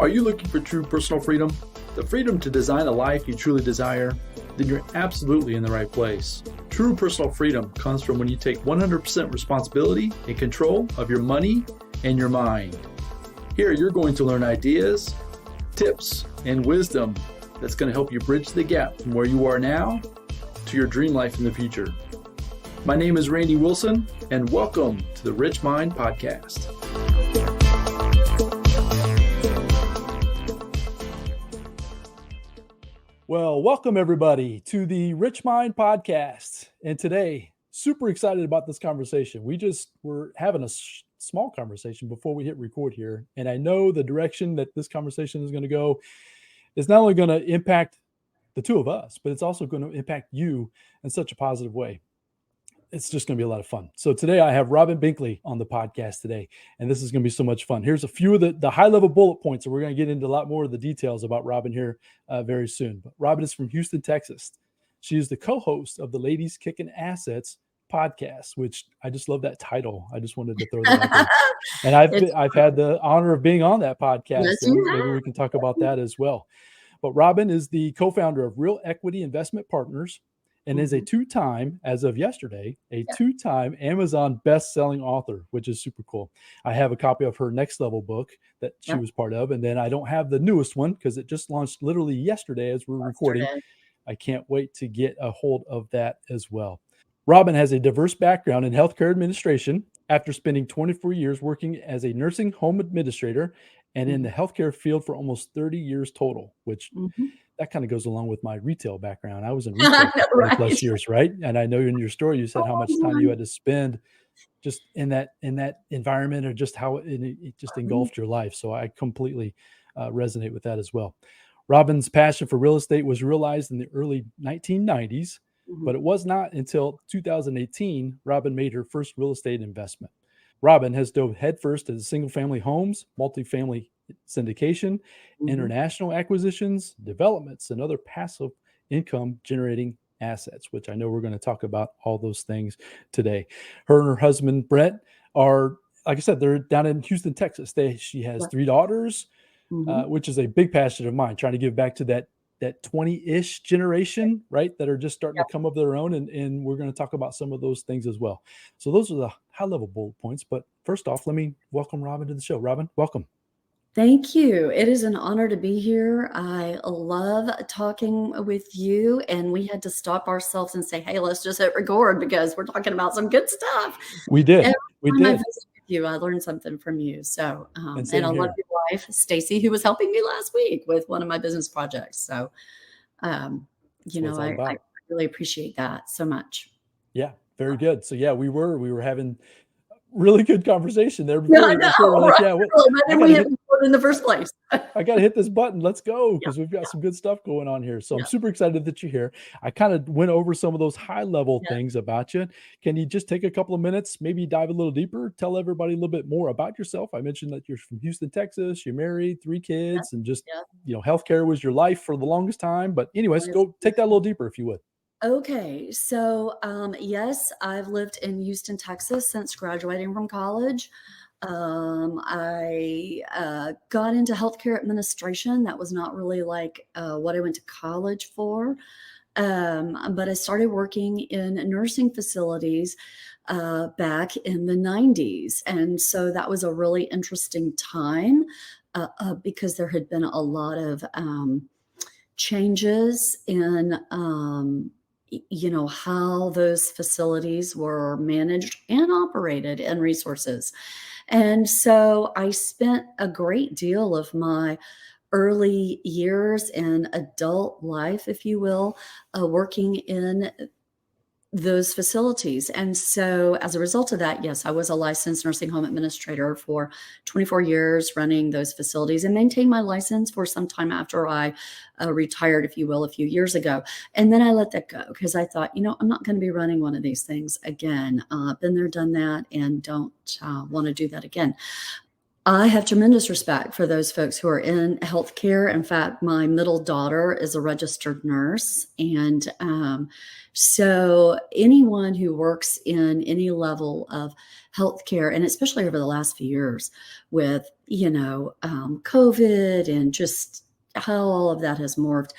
Are you looking for true personal freedom? The freedom to design a life you truly desire? Then you're absolutely in the right place. True personal freedom comes from when you take 100% responsibility and control of your money and your mind. Here you're going to learn ideas, tips, and wisdom that's going to help you bridge the gap from where you are now to your dream life in the future. My name is Randy Wilson, and welcome to the RichMind Podcast. Well, welcome everybody to the RichMind Podcast. And today, super excited about this conversation. We're having a small conversation before we hit record here. And I know the direction that this conversation is going to go is not only going to impact the two of us, but it's also going to impact you in such a positive way. It's just going to be a lot of fun. So today I have Robin Binkley on the podcast today, and this is going to be so much fun. Here's a few of the high-level bullet points, and we're going to get into a lot more of the details about Robin here very soon. But Robin is from Houston, Texas. She is the co-host of the Ladies Kicking Assets podcast, which I just love that title. I just wanted to throw that out there. And I've had the honor of being on that podcast, yes, and maybe we can talk about that as well. But Robin is the co-founder of Real Equity Investment Partners, and is a two-time, as of yesterday, two-time Amazon best-selling author, which is super cool. I have a copy of her Next Level book that she was part of, and then I don't have the newest one because it just launched literally yesterday as we're recording. I can't wait to get a hold of that as well. Robin has a diverse background in healthcare administration after spending 24 years working as a nursing home administrator and in the healthcare field for almost 30 years total, which that kind of goes along with my retail background. I was in retail for 20 plus years, right? And I know in your story you said how much time you had to spend just in that environment, or just how it just engulfed your life. So I completely resonate with that as well. Robin's passion for real estate was realized in the early 1990s, but it was not until 2018 Robin made her first real estate investment. Robin has dove headfirst into single-family homes, multifamily syndication, international acquisitions, developments, and other passive income-generating assets, which I know we're going to talk about all those things today. Her and her husband, Brett, are, like I said, they're down in Houston, Texas. She has 3 daughters, which is a big passion of mine, trying to give back to that 20-ish generation, right, that are just starting to come of their own. And we're going to talk about some of those things as well. So those are the high-level bullet points. But first off, let me welcome Robin to the show. Robin, welcome. Thank you. It is an honor to be here. I love talking with you. And we had to stop ourselves and say, hey, let's just hit record because we're talking about some good stuff. We did. Every time I visit with you, I learned something from you. So, and I love your wife, Stacy, who was helping me last week with one of my business projects. So, I really appreciate that so much. Yeah, very good. So yeah, we were having really good conversation there before. We hit in the first place. I got to hit this button. Let's go, because we've got some good stuff going on here. So I'm super excited that you're here. I kind of went over some of those high level things about you. Can you just take a couple of minutes, maybe dive a little deeper, tell everybody a little bit more about yourself? I mentioned that you're from Houston, Texas. You're married, 3 kids, and just, healthcare was your life for the longest time. But anyways, go take that a little deeper if you would. Okay. So, yes, I've lived in Houston, Texas since graduating from college. I got into healthcare administration. That was not really like what I went to college for. But I started working in nursing facilities back in the 90s. And so that was a really interesting time because there had been a lot of changes in how those facilities were managed and operated, and resources. And so I spent a great deal of my early years in adult life, if you will, working in those facilities. And so as a result of that, yes, I was a licensed nursing home administrator for 24 years, running those facilities, and maintained my license for some time after I retired, if you will, a few years ago. And then I let that go because I thought, I'm not going to be running one of these things again. Been there, done that, and don't want to do that again. I have tremendous respect for those folks who are in healthcare. In fact, my middle daughter is a registered nurse. And so anyone who works in any level of healthcare, and especially over the last few years with, COVID and just how all of that has morphed,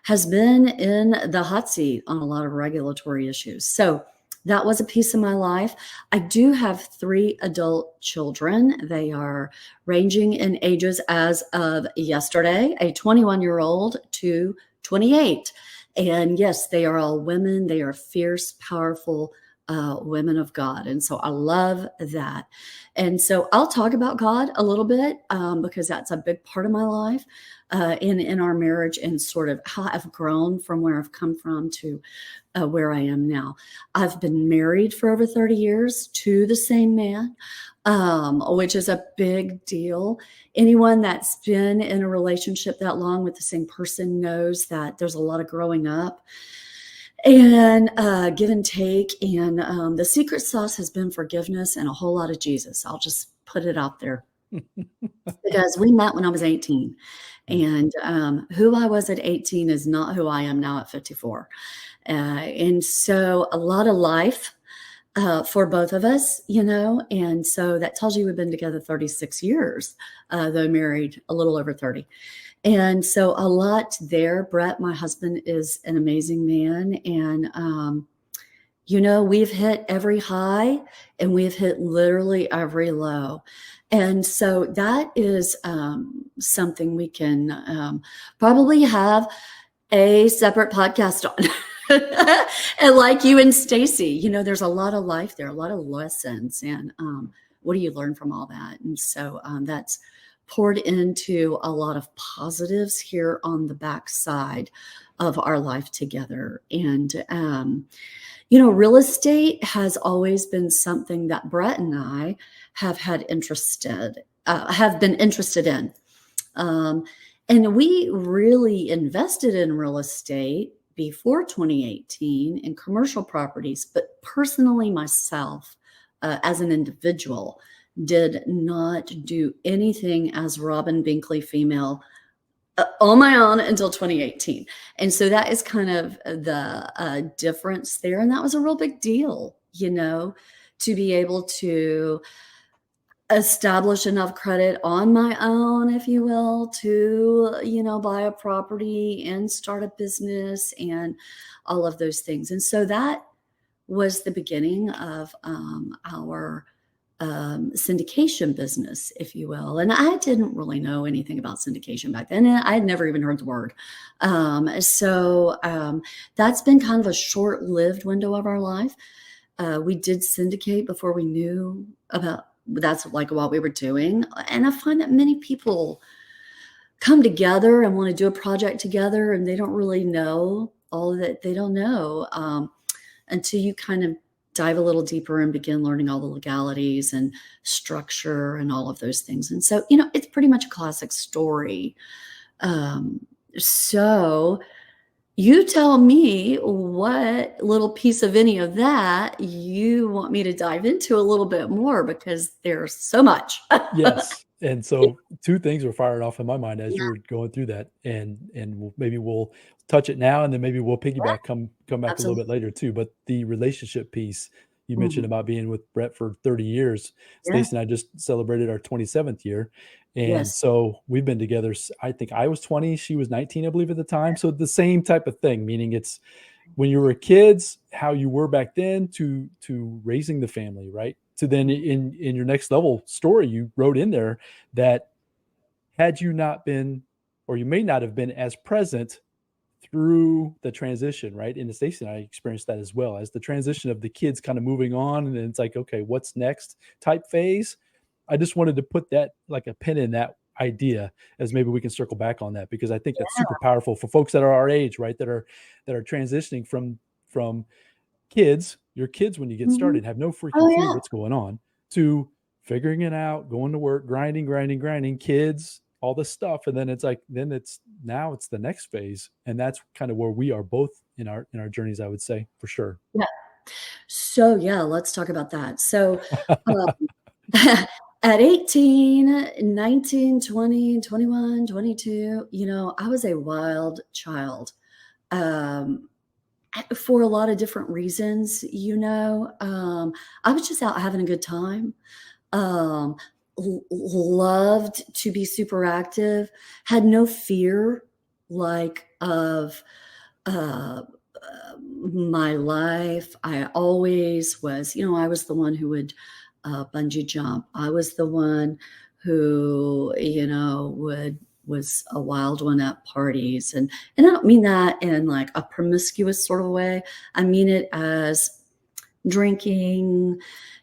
has been in the hot seat on a lot of regulatory issues. So that was a piece of my life. I do have 3 adult children. They are ranging in ages as of yesterday, a 21-year-old to 28. And yes, they are all women. They are fierce, powerful women of God. And so I love that. And so I'll talk about God a little bit because that's a big part of my life in our marriage, and sort of how I've grown from where I've come from to where I am now. I've been married for over 30 years to the same man, which is a big deal. Anyone that's been in a relationship that long with the same person knows that there's a lot of growing up and give and take. And the secret sauce has been forgiveness and a whole lot of Jesus. I'll just put it out there. Because we met when I was 18. And who I was at 18 is not who I am now at 54. And so a lot of life for both of us, and so that tells you we've been together 36 years, though married a little over 30. And so a lot there. Brett, my husband, is an amazing man. And, we've hit every high and we've hit literally every low. And so that is something we can probably have a separate podcast on. And like you and Stacy, there's a lot of life there, a lot of lessons. And what do you learn from all that? And so that's poured into a lot of positives here on the backside of our life together. And, real estate has always been something that Brett and I have been interested in. And we really invested in real estate before 2018 in commercial properties, but personally myself, as an individual, did not do anything as Robin Binkley female on my own until 2018. And so that is kind of the difference there. And that was a real big deal, to be able to establish enough credit on my own, if you will, to, buy a property and start a business and all of those things. And so that was the beginning of our syndication business, if you will. And I didn't really know anything about syndication back then. I had never even heard the word. So that's been kind of a short-lived window of our life. We did syndicate before we knew about that's like what we were doing. And I find that many people come together and want to do a project together, and they don't really know all that they don't know until you kind of dive a little deeper and begin learning all the legalities and structure and all of those things. And so, it's pretty much a classic story. So you tell me what little piece of any of that you want me to dive into a little bit more, because there's so much. Yes. And so 2 things were fired off in my mind as you were going through that, and maybe we'll touch it now, and then maybe we'll piggyback, come back Absolutely. a little bit later too. But the relationship piece, you mentioned about being with Brett for 30 years. Yeah. Stacey and I just celebrated our 27th year. And Yes. so we've been together. I think I was 20, she was 19, I believe at the time. So the same type of thing, meaning it's when you were kids, how you were back then to raising the family, right? To then in your next level story, you wrote in there that had you not been, or you may not have been as present through the transition, right? And Stacey and I experienced that as well, as the transition of the kids kind of moving on. And then it's like, okay, what's next type phase. I just wanted to put that, like a pin in that idea, as maybe we can circle back on that, because I think that's super powerful for folks that are our age, right? That are transitioning from kids, your kids when you get started have no freaking clue what's going on, to figuring it out, going to work, grinding, kids, all this stuff. And then it's like, it's the next phase. And that's kind of where we are both in our journeys, I would say, for sure. Yeah. So let's talk about that. So At 18, 19, 20, 21, 22, I was a wild child. Um, for a lot of different reasons, I was just out having a good time. Um, Loved to be super active, had no fear like of uh, my life. I always was, I was the one who would bungee jump. I was the one who, was a wild one at parties. And I don't mean that in like a promiscuous sort of way. I mean it as drinking,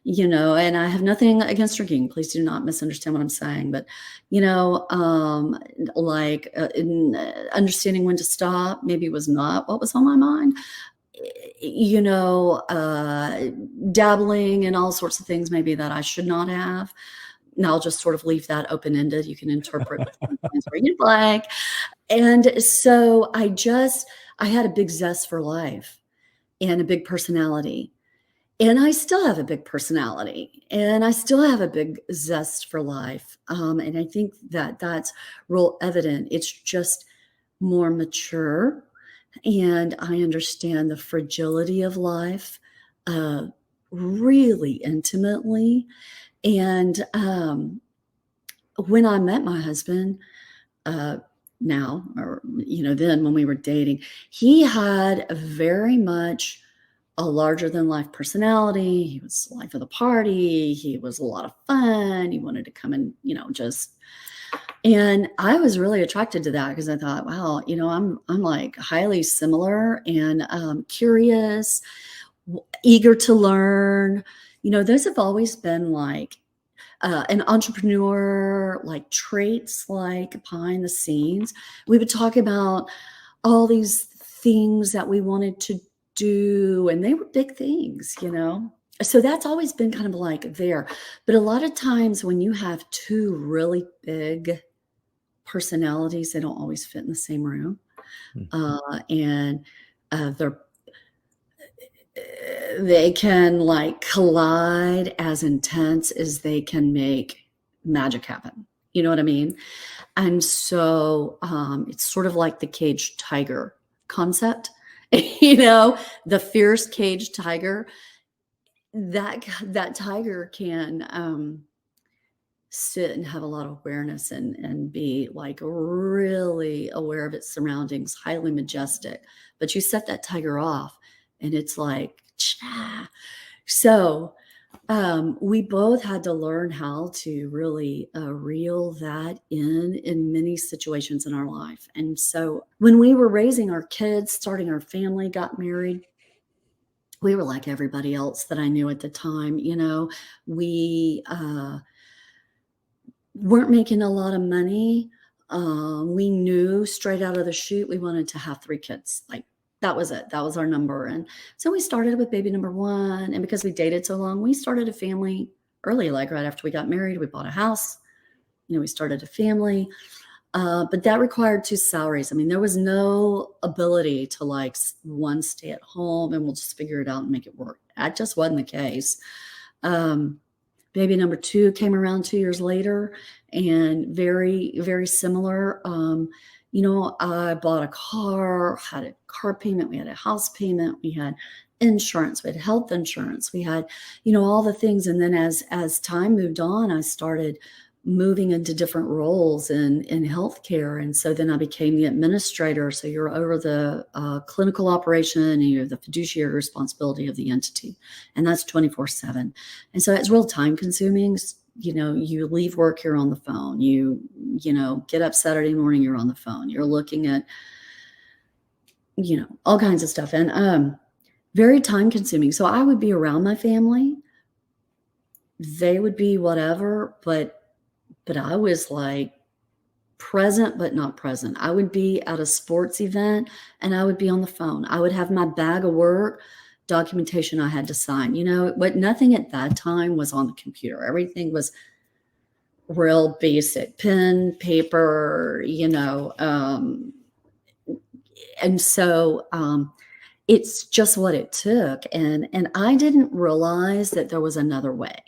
and I have nothing against drinking. Please do not misunderstand what I'm saying. But, understanding when to stop maybe was not what was on my mind. Dabbling in all sorts of things maybe that I should not have. And I'll just sort of leave that open-ended. You can interpret where you'd like. And so I had a big zest for life and a big personality. And I still have a big personality, and I still have a big zest for life. And I think that that's real evident. It's just more mature, and I understand the fragility of life really intimately. And when I met my husband, now, or, then when we were dating, he had a very much a larger than life personality. He was the life of the party. He was a lot of fun. He wanted to come and, and I was really attracted to that because I thought, wow, I'm like highly similar and curious, eager to learn. Those have always been like an entrepreneur, like traits, like behind the scenes. We would talk about all these things that we wanted to do, and they were big things, so that's always been kind of like there. But a lot of times when you have two really big personalities, they don't always fit in the same room. And they can like collide as intense as they can make magic happen. You know what I mean? And so it's sort of like the caged tiger concept. The fierce caged tiger, that tiger can sit and have a lot of awareness and be like really aware of its surroundings, highly majestic. But you set that tiger off and it's like, cha. So we both had to learn how to really reel that in many situations in our life. And so when we were raising our kids, starting our family, got married, we were like everybody else that I knew at the time. We weren't making a lot of money. We knew straight out of the chute we wanted to have 3 kids. Like, that was it. That was our number. And so we started with baby number 1. And because we dated so long, we started a family early, like right after we got married. We bought a house. We started a family. But that required 2 salaries. I mean, there was no ability to like one stay at home and we'll just figure it out and make it work. That just wasn't the case. Baby number 2 came around 2 years later, and very, very similar. I bought a car, had a car payment, we had a house payment, we had insurance, we had health insurance, we had, all the things. And then as time moved on, I started moving into different roles in healthcare. And so then I became the administrator. So you're over the clinical operation and you have the fiduciary responsibility of the entity. And that's 24/7. And so it's real time consuming. You leave work, you're on the phone. You get up Saturday morning, you're on the phone. You're looking at, all kinds of stuff. And very time consuming. So I would be around my family. They would be whatever, but I was like present, but not present. I would be at a sports event and I would be on the phone. I would have my bag of work, documentation I had to sign, but nothing at that time was on the computer. Everything was real basic, pen, paper, and so it's just what it took. And I didn't realize that there was another way,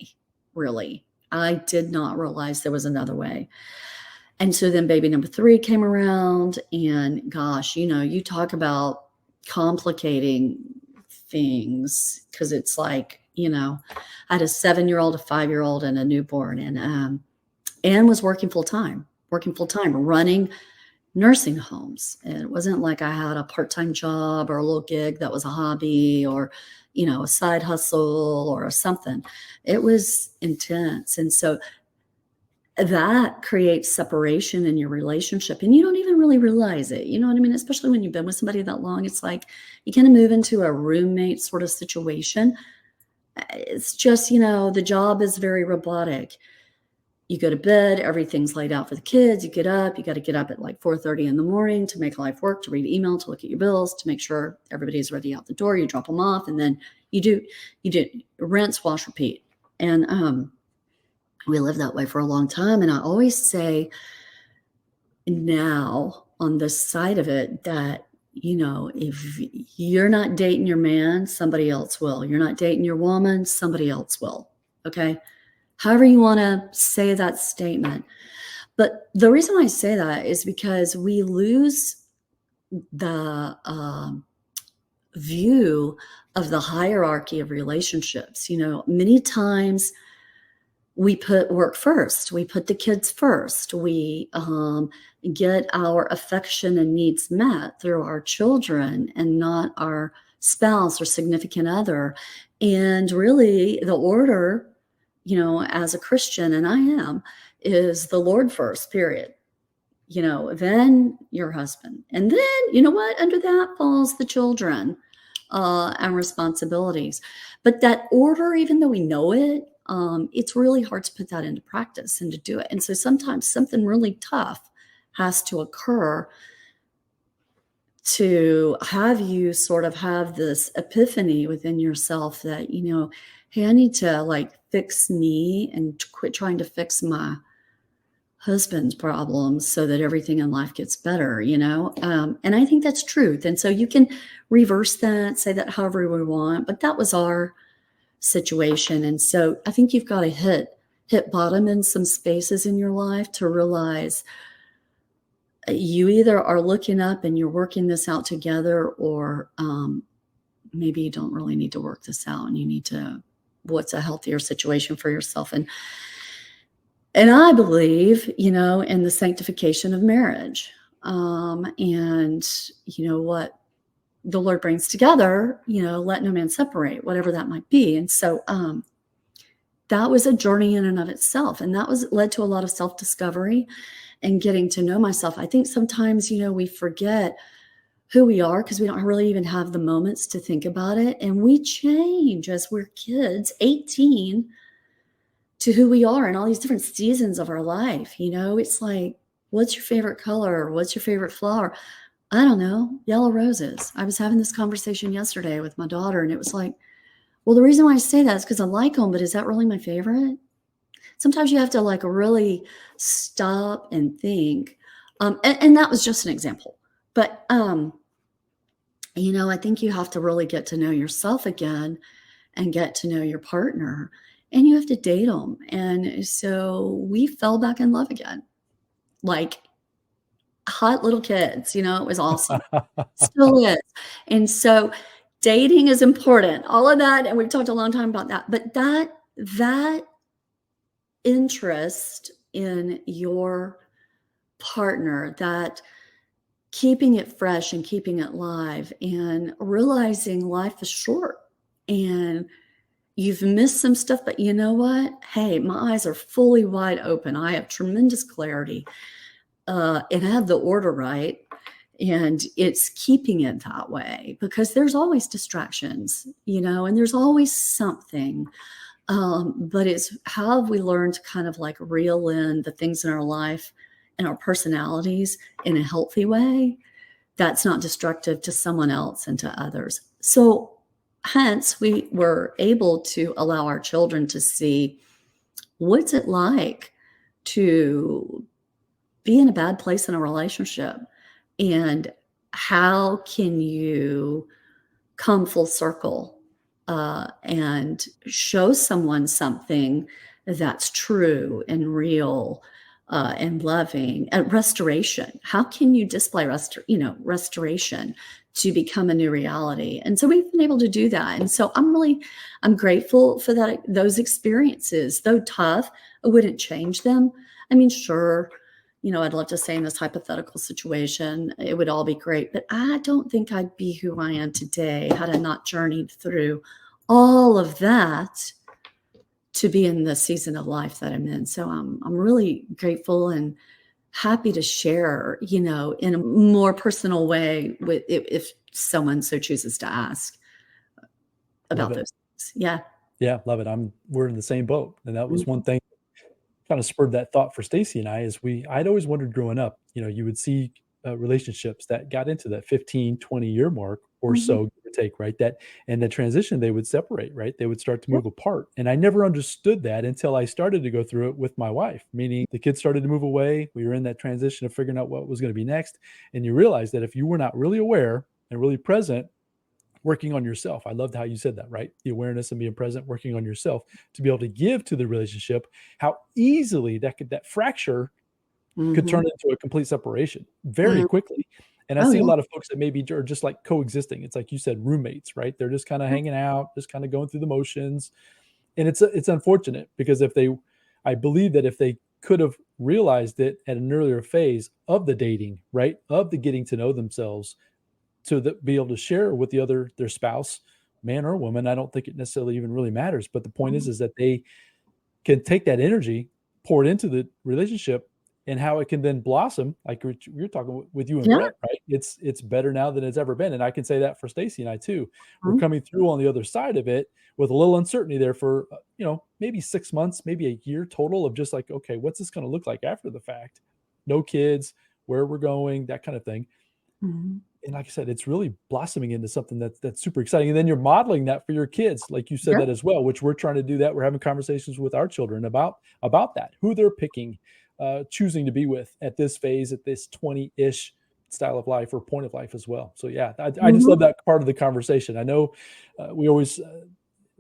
really. I did not realize there was another way. And so then baby number 3 came around, and gosh, you talk about complicating things, because it's like, I had a 7-year-old, a 5-year-old, and a newborn, and Anne was working full time, running nursing homes. And it wasn't like I had a part-time job or a little gig that was a hobby, or, a side hustle or something. It was intense. And so that creates separation in your relationship, and you don't even really realize it. You know what I mean? Especially when you've been with somebody that long, it's like you kind of move into a roommate sort of situation. It's just, the job is very robotic. You go to bed, everything's laid out for the kids. You get up, you got to get up at like 4:30 in the morning to make life work, to read email, to look at your bills, to make sure everybody's ready out the door. You drop them off, and then you do rinse, wash, repeat. And we lived that way for a long time. And I always say now on this side of it that, if you're not dating your man, somebody else will. You're not dating your woman, somebody else will. Okay. However you want to say that statement. But the reason I say that is because we lose the view of the hierarchy of relationships. Many times we put work first. We put the kids first. We get our affection and needs met through our children and not our spouse or significant other. And really the order, as a Christian, and I am, is the Lord first, period. Then your husband. And then, under that falls the children and responsibilities. But that order, even though we know it, it's really hard to put that into practice and to do it. And so sometimes something really tough has to occur to have you sort of have this epiphany within yourself that, hey, I need to fix me and quit trying to fix my husband's problems so that everything in life gets better, and I think that's truth. And so you can reverse that, say that however we want, but that was our situation. And so I think you've got to hit bottom in some spaces in your life to realize you either are looking up and you're working this out together, or maybe you don't really need to work this out and you need to, what's a healthier situation for yourself. And I believe, in the sanctification of marriage. And what the Lord brings together, let no man separate, whatever that might be. And so that was a journey in and of itself. And that led to a lot of self-discovery and getting to know myself. I think sometimes, we forget who we are because we don't really even have the moments to think about it. And we change as we're kids, 18, to who we are in all these different seasons of our life. It's like, what's your favorite color? What's your favorite flower? I don't know, yellow roses. I was having this conversation yesterday with my daughter, and it was like, well, the reason why I say that is because I like them, but is that really my favorite? Sometimes you have to really stop and think. And that was just an example. But, I think you have to really get to know yourself again and get to know your partner, and you have to date them. And so we fell back in love again, like hot little kids, it was awesome. Still is. And so dating is important, all of that. And we've talked a long time about that, but that interest in your partner, that keeping it fresh and keeping it live and realizing life is short and you've missed some stuff, but you know what? Hey, my eyes are fully wide open. I have tremendous clarity. And I have the order right. And it's keeping it that way because there's always distractions, and there's always something. But it's how have we learned to kind of reel in the things in our life and our personalities in a healthy way that's not destructive to someone else and to others. So hence, we were able to allow our children to see what's it like to be in a bad place in a relationship, and how can you come full circle and show someone something that's true and real and loving. And restoration. How can you display restoration to become a new reality? And so we've been able to do that. And so I'm grateful for those experiences. Though tough, I wouldn't change them. I mean, sure, I'd love to say in this hypothetical situation, it would all be great, but I don't think I'd be who I am today had I not journeyed through all of that to be in the season of life that I'm in. So I'm really grateful and happy to share, in a more personal way with if someone so chooses to ask about those things. Yeah. Yeah, love it. We're in the same boat. And that was one thing kind of spurred that thought for Stacy and I I'd always wondered growing up, you would see relationships that got into that 15, 20 year mark or so, give or take, right? And the transition, they would separate, right? They would start to move apart. And I never understood that until I started to go through it with my wife, meaning the kids started to move away. We were in that transition of figuring out what was going to be next. And you realize that if you were not really aware and really present, working on yourself. I loved how you said that, right? The awareness and being present, working on yourself to be able to give to the relationship, how easily that fracture could turn into a complete separation very quickly. And I see a lot of folks that maybe are just like coexisting. It's like you said, roommates, right? They're just kind of hanging out, just kind of going through the motions. And it's unfortunate because I believe that if they could have realized it at an earlier phase of the dating, right? Of the getting to know themselves, to be able to share with their spouse, man or woman. I don't think it necessarily even really matters. But the point is that they can take that energy, pour it into the relationship, and how it can then blossom. Like you're talking with you and Brett, right? It's better now than it's ever been. And I can say that for Stacy and I too. We're coming through on the other side of it with a little uncertainty there for, maybe 6 months, maybe a year total of just like, okay, what's this going to look like after the fact? No kids, where we're going, that kind of thing. And like I said, it's really blossoming into something that's super exciting. And then you're modeling that for your kids, like you said that as well, which we're trying to do that. We're having conversations with our children about that, who they're picking, choosing to be with at this phase, at this 20-ish style of life or point of life as well. So yeah, I just love that part of the conversation. I know we always,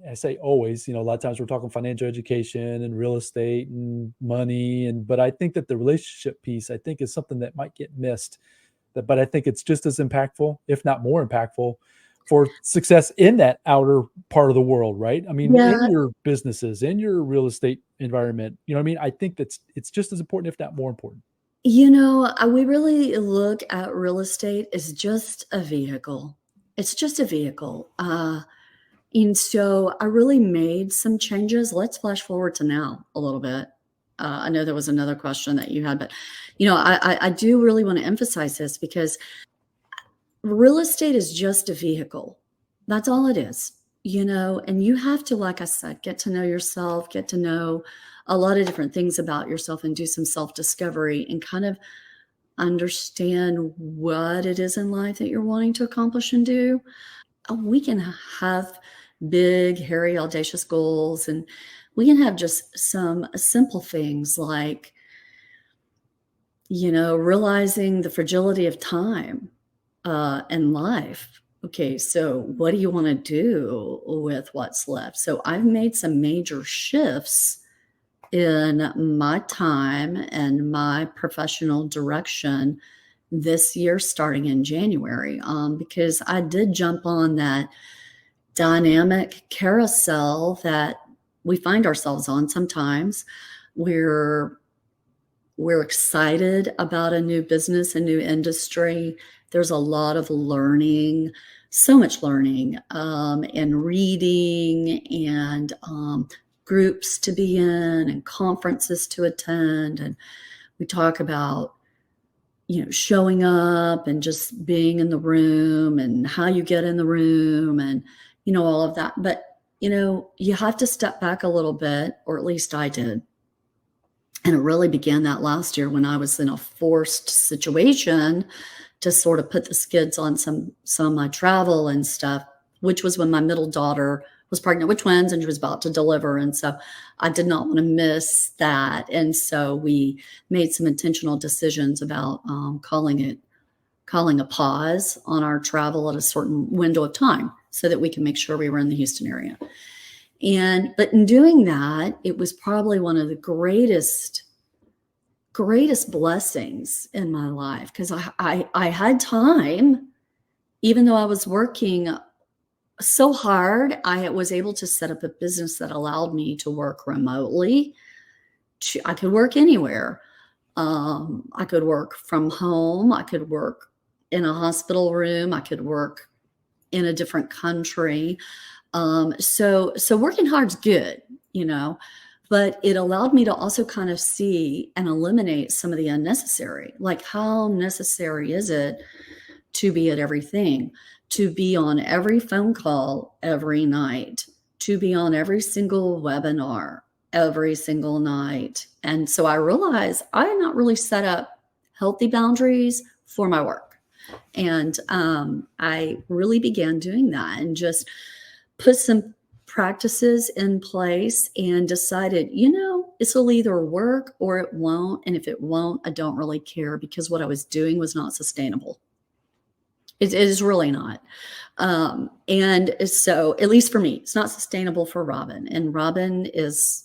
I say always, a lot of times we're talking financial education and real estate and money, but I think that the relationship piece, I think, is something that might get missed. But I think it's just as impactful, if not more impactful, for success in that outer part of the world, right? I mean, in your businesses, in your real estate environment, you know what I mean? I think it's just as important, if not more important. We really look at real estate as just a vehicle. It's just a vehicle. And so I really made some changes. Let's flash forward to now a little bit. I know there was another question that you had, but I do really want to emphasize this because real estate is just a vehicle. That's all it is, and you have to, like I said, get to know yourself, get to know a lot of different things about yourself and do some self-discovery and kind of understand what it is in life that you're wanting to accomplish and do. We can have big, hairy, audacious goals, and we can have just some simple things like, realizing the fragility of time and life. Okay, so what do you want to do with what's left? So I've made some major shifts in my time and my professional direction this year, starting in January, because I did jump on that dynamic carousel that we find ourselves on sometimes. We're excited about a new business, a new industry. There's a lot of learning, so much learning, and reading and groups to be in and conferences to attend. And we talk about, showing up and just being in the room and how you get in the room and, all of that. But you have to step back a little bit, or at least I did. And it really began that last year when I was in a forced situation to sort of put the skids on some of my travel and stuff, which was when my middle daughter was pregnant with twins and she was about to deliver. And so I did not want to miss that. And so we made some intentional decisions about calling a pause on our travel at a certain window of time so that we can make sure we were in the Houston area. But in doing that, it was probably one of the greatest blessings in my life, because I had time, even though I was working so hard. I was able to set up a business that allowed me to work remotely. I could work anywhere. I could work from home. I could work in a hospital room. I could work in a different country. So working hard's good, but it allowed me to also kind of see and eliminate some of the unnecessary. Like, how necessary is it to be at everything, to be on every phone call every night, to be on every single webinar every single night? And so I realized I had not really set up healthy boundaries for my work. And I really began doing that and just put some practices in place and decided, this will either work or it won't. And if it won't, I don't really care, because what I was doing was not sustainable. It is really not. And so, at least for me, it's not sustainable for Robin. And Robin is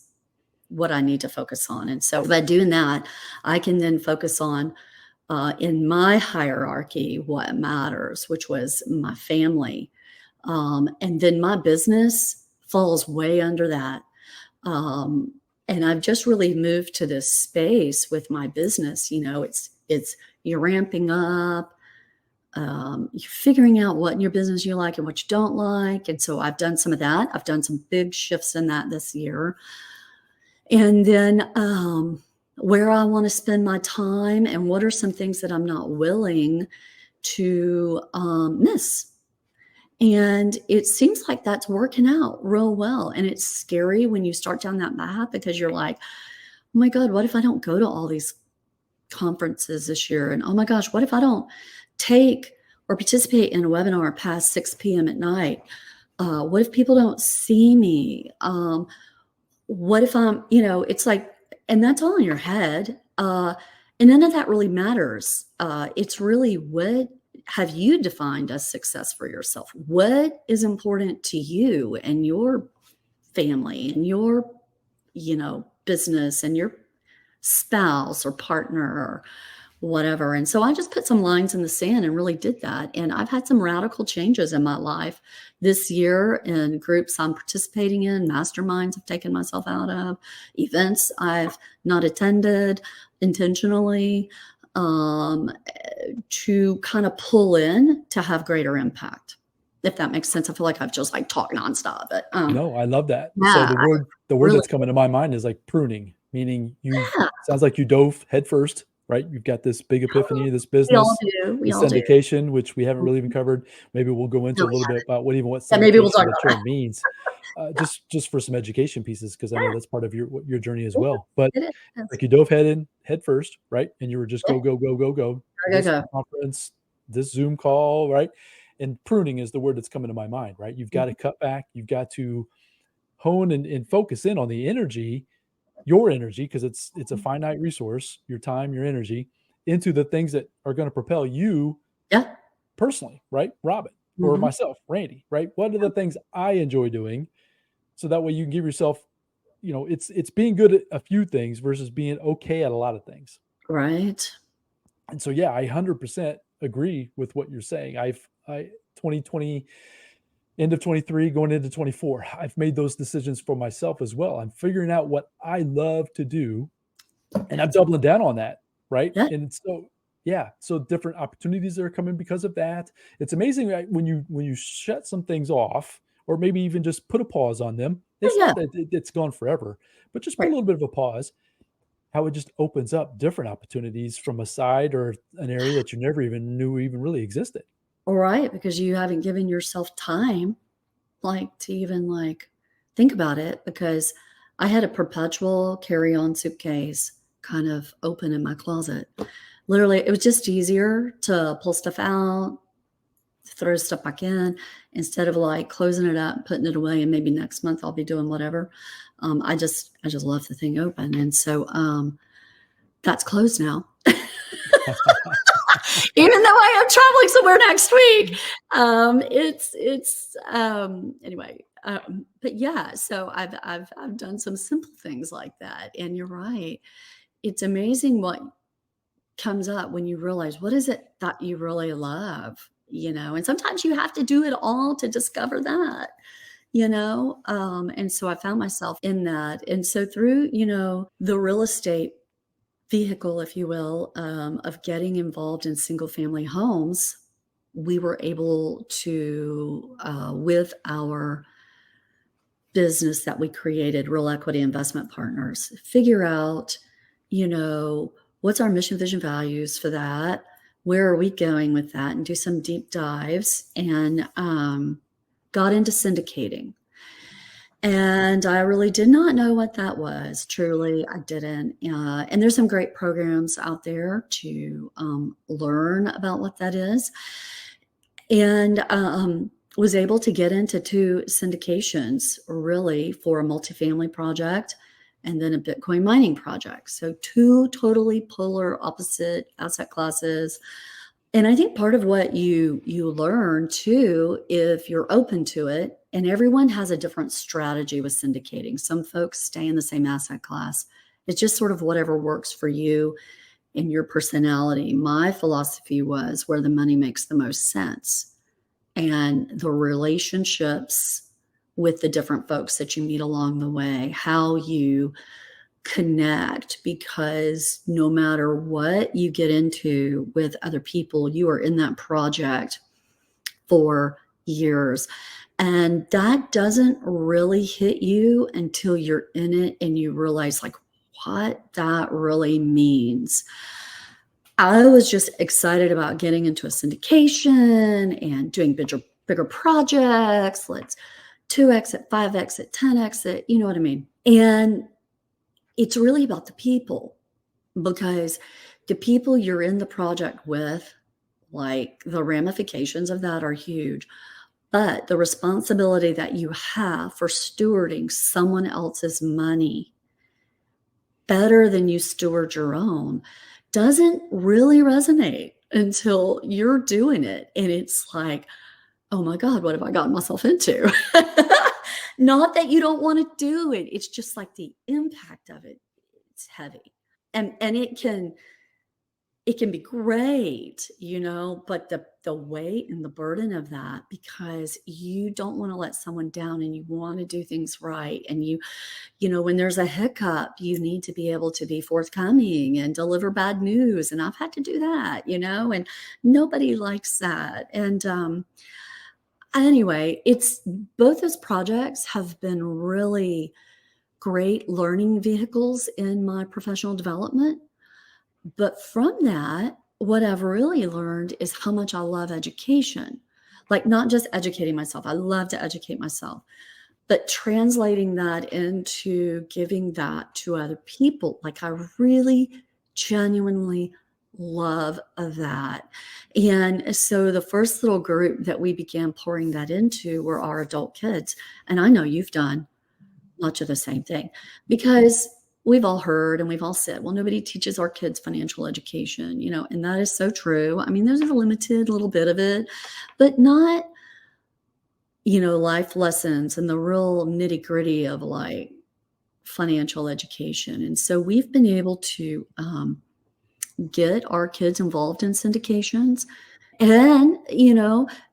what I need to focus on. And so by doing that, I can then focus on, in my hierarchy, what matters, which was my family. And then my business falls way under that. And I've just really moved to this space with my business. It's you're ramping up, you're figuring out what in your business you like and what you don't like. And so I've done some of that. I've done some big shifts in that this year. And then where I want to spend my time and what are some things that I'm not willing to miss. And it seems like that's working out real well. And it's scary when you start down that path, because you're like, oh my God, what if I don't go to all these conferences this year? And oh my gosh, what if I don't take or participate in a webinar past 6 p.m. at night? What if people don't see me? What if I'm, it's like, and that's all in your head. And none of that really matters. It's really, what have you defined as success for yourself? What is important to you and your family and your, business and your spouse or partner or whatever? And so I just put some lines in the sand and really did that. And I've had some radical changes in my life this year, in groups I'm participating in, masterminds I've taken myself out of, events I've not attended intentionally, to kind of pull in to have greater impact. If that makes sense. I feel like I've just talked nonstop, but no, I love that. Yeah, so the word that's coming to my mind is pruning, meaning sounds like you dove headfirst, right? You've got this big epiphany of this business, we all syndication, which we haven't really even covered. Maybe we'll go into a little bit about what syndication maybe we'll talk about that means, just for some education pieces, because I know that's part of your journey as well. But you dove head first, right? And you were just go. This conference, this Zoom call, right? And pruning is the word that's coming to my mind, right? You've got to cut back. You've got to hone and focus in on the energy, your energy, because it's a finite resource, your time, your energy, into the things that are going to propel you personally, right? Robin, or myself, Randy, right? What are the things I enjoy doing? So that way you can give yourself, it's being good at a few things versus being okay at a lot of things. Right. And so, I 100% agree with what you're saying. I 2020, end of 23, going into 24, I've made those decisions for myself as well. I'm figuring out what I love to do, and I'm doubling down on that, right? Yeah. And so different opportunities that are coming because of that. It's amazing, right? When you shut some things off, or maybe even just put a pause on them. It's not that it's gone forever, but just put a little bit of a pause. How it just opens up different opportunities from a side or an area that you never even knew even really existed. Right, because you haven't given yourself time, to even think about it. Because I had a perpetual carry-on suitcase kind of open in my closet. Literally, it was just easier to pull stuff out, throw stuff back in, instead of closing it up, putting it away, and maybe next month I'll be doing whatever. I just left the thing open, and so that's closed now. Even though I am traveling somewhere next week, anyway. but yeah, so I've done some simple things like that. And you're right. It's amazing what comes up when you realize what is it that you really love, and sometimes you have to do it all to discover that, and so I found myself in that. And so through, the real estate vehicle, if you will, of getting involved in single family homes, we were able to, with our business that we created, Real Equity Investment Partners, figure out, what's our mission, vision, values for that? Where are we going with that? And do some deep dives, and got into syndicating. And I really did not know what that was. Truly, I didn't. And there's some great programs out there to learn about what that is. And was able to get into 2 syndications, really, for a multifamily project and then a Bitcoin mining project. So 2 totally polar opposite asset classes. And I think part of what you learn too, if you're open to it, and everyone has a different strategy with syndicating. Some folks stay in the same asset class. It's just sort of whatever works for you and your personality. My philosophy was where the money makes the most sense, and the relationships with the different folks that you meet along the way, how you connect, because no matter what you get into with other people, you are in that project for years. And that doesn't really hit you until you're in it and you realize like what that really means. I was just excited about getting into a syndication and doing bigger projects. Let's 2x it, 5x it, 10x it, you know what I mean? And it's really about the people, because the people you're in the project with, like the ramifications of that are huge. But the responsibility that you have for stewarding someone else's money better than you steward your own doesn't really resonate until you're doing it. And it's like, oh my God, what have I gotten myself into? Not that you don't want to do it. It's just like the impact of it. It's heavy. And it can be great, but the weight and the burden of that, because you don't want to let someone down and you want to do things right. And when there's a hiccup, you need to be able to be forthcoming and deliver bad news. And I've had to do that, and nobody likes that. And anyway, it's both those projects have been really great learning vehicles in my professional development. But from that, what I've really learned is how much I love education. Like, not just educating myself. I love to educate myself, but translating that into giving that to other people. Like, I really genuinely love that. And so the first little group that we began pouring that into were our adult kids. And I know you've done much of the same thing, because we've all heard and we've all said, well, nobody teaches our kids financial education, and that is so true. I mean, there's a limited little bit of it, but not, life lessons and the real nitty gritty of like financial education. And so we've been able to get our kids involved in syndications. And,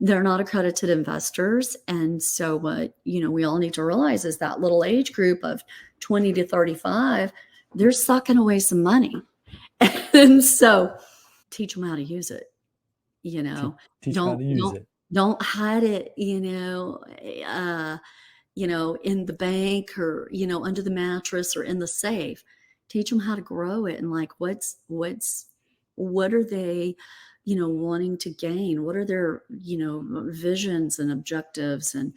they're not accredited investors. And so what, we all need to realize is that little age group of 20 to 35, they're sucking away some money. And so teach them how to use it, Teach them how to use it. Don't hide it, in the bank or, under the mattress or in the safe. Teach them how to grow it. And like, what are they, wanting to gain? What are their, visions and objectives? And,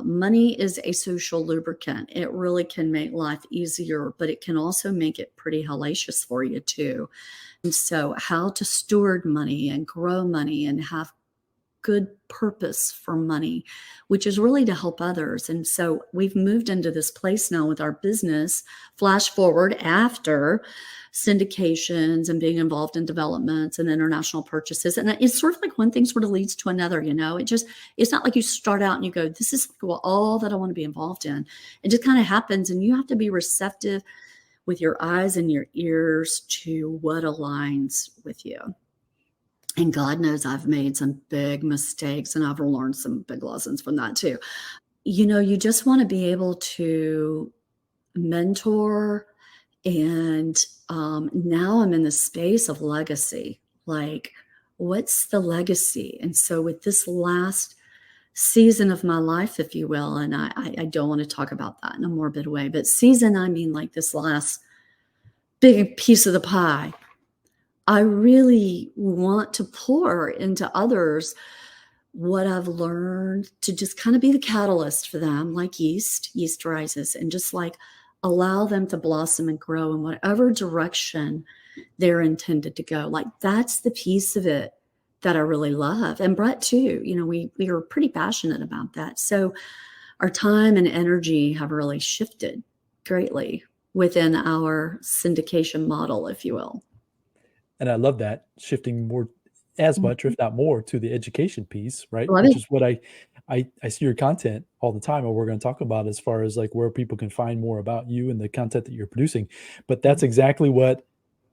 money is a social lubricant. It really can make life easier, but it can also make it pretty hellacious for you too. And so how to steward money and grow money and have good purpose for money, which is really to help others. And so we've moved into this place now with our business, flash forward after syndications and being involved in developments and international purchases. And it's sort of like one thing sort of leads to another, it's not like you start out and you go, this is all that I want to be involved in. It just kind of happens, and you have to be receptive with your eyes and your ears to what aligns with you. And God knows I've made some big mistakes, and I've learned some big lessons from that too. You just want to be able to mentor. And now I'm in the space of legacy. Like, what's the legacy? And so with this last season of my life, if you will, and I don't want to talk about that in a morbid way, but season, I mean like this last big piece of the pie, I really want to pour into others what I've learned, to just kind of be the catalyst for them, like yeast rises, and just like allow them to blossom and grow in whatever direction they're intended to go. Like, that's the piece of it that I really love. And Brett too, we are pretty passionate about that. So our time and energy have really shifted greatly within our syndication model, if you will. And I love that, shifting more, as much, or if not more, to the education piece, right? Love Which it. is what I see your content all the time, and we're going to talk about as far as like where people can find more about you and the content that you're producing. But that's exactly what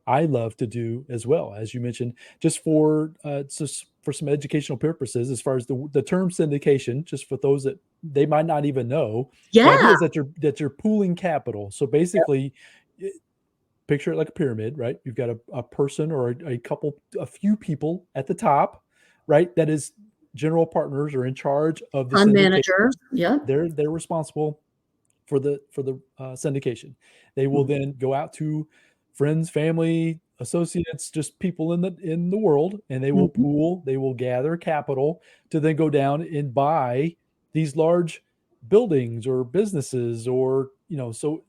I love to do as well, as you mentioned, just for some educational purposes, as far as the term syndication, just for those that they might not even know. The idea Yeah. is that you're pooling capital. So basically, picture it like a pyramid, right? You've got a person or a few people at the top, right? That is general partners or in charge of the Fund syndication. manager. Yeah. They're responsible for the syndication. They will then go out to friends, family, associates, just people in the world, and they will pool. They will gather capital to then go down and buy these large buildings or businesses, or so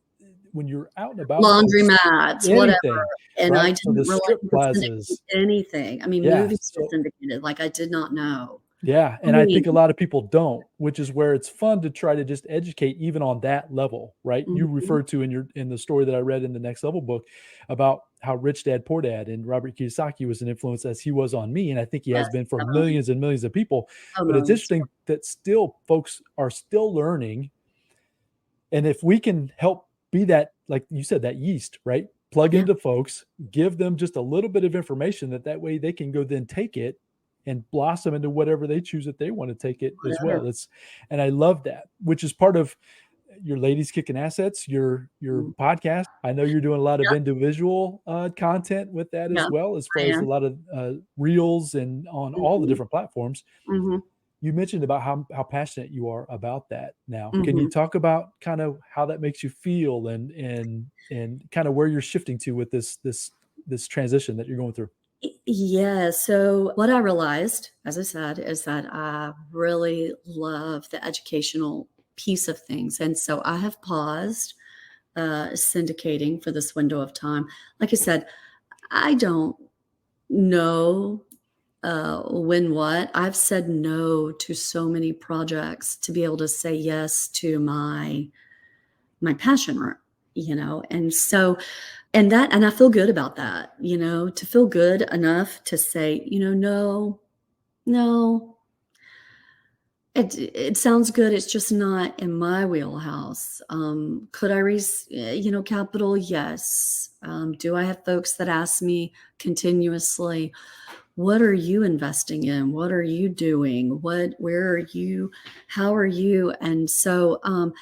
when you're out and about, Laundromats, whatever. And right? I So the didn't realize strip it was plazas, anything. I mean, movies were syndicated. Like, I did not know. yeah. And I think a lot of people don't, which is where it's fun to try to just educate even on that level, right? You referred to in the story that I read in the Next Level book about how Rich Dad Poor Dad and Robert Kiyosaki was an influence, as he was on me. And I think he has been for millions and millions of people. But it's interesting that still folks are still learning. And if we can help be that, like you said, that yeast, right? Plug into folks, give them just a little bit of information that way they can go then take it and blossom into whatever they choose that they want to take it as well. And I love that, which is part of your Ladies Kicking Assets, your podcast. I know you're doing a lot of individual content with that as well, as far as a lot of reels and on all the different platforms. You mentioned about how passionate you are about that now. Can you talk about kind of how that makes you feel and kind of where you're shifting to with this transition that you're going through? Yeah. So what I realized, as I said, is that I really love the educational piece of things. And so I have paused syndicating for this window of time. Like I said, I don't know what. I've said no to so many projects to be able to say yes to my passion, and so and I feel good about that, to feel good enough to say, no, it sounds good. It's just not in my wheelhouse. Could I raise, capital? Yes. Do I have folks that ask me continuously, what are you investing in? What are you doing? Where are you? How are you? And so,